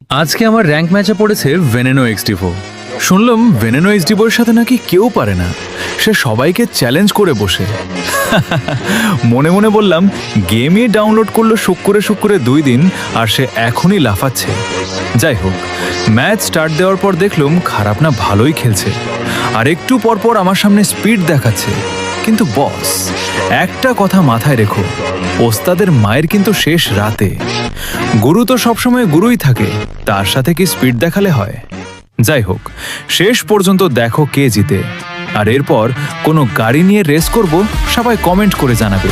আজকে আমার র্যাঙ্ক ম্যাচে পড়েছে ভেনেনো এক্সটিভো। শুনলাম ভেনেনো এক্সটিভোর সাথে নাকি কেউ পারে না, সে সবাইকে চ্যালেঞ্জ করে বসে। মনে মনে বললাম, গেমই ডাউনলোড করলো শুক্রে 2 দিন আর সে এখনই লাফাচ্ছে। যাই হোক, ম্যাচ স্টার্ট দেওয়ার পর দেখলাম খারাপ না ভালোই খেলছে, আর একটু পরপর আমার সামনে স্পিড দেখাচ্ছে। কিন্তু বস, একটা কথা মাথায় রেখো, ওস্তাদের মায়ের কিন্তু শেষ রাতে। গুরু তো সবসময় গুরুই থাকে, তার সাথে কি স্পিড দেখালে হয়? যাই হোক, শেষ পর্যন্ত দেখো কে জিতে। আর এরপর কোনো গাড়ি নিয়ে রেস করব, সবাই কমেন্ট করে জানাবে।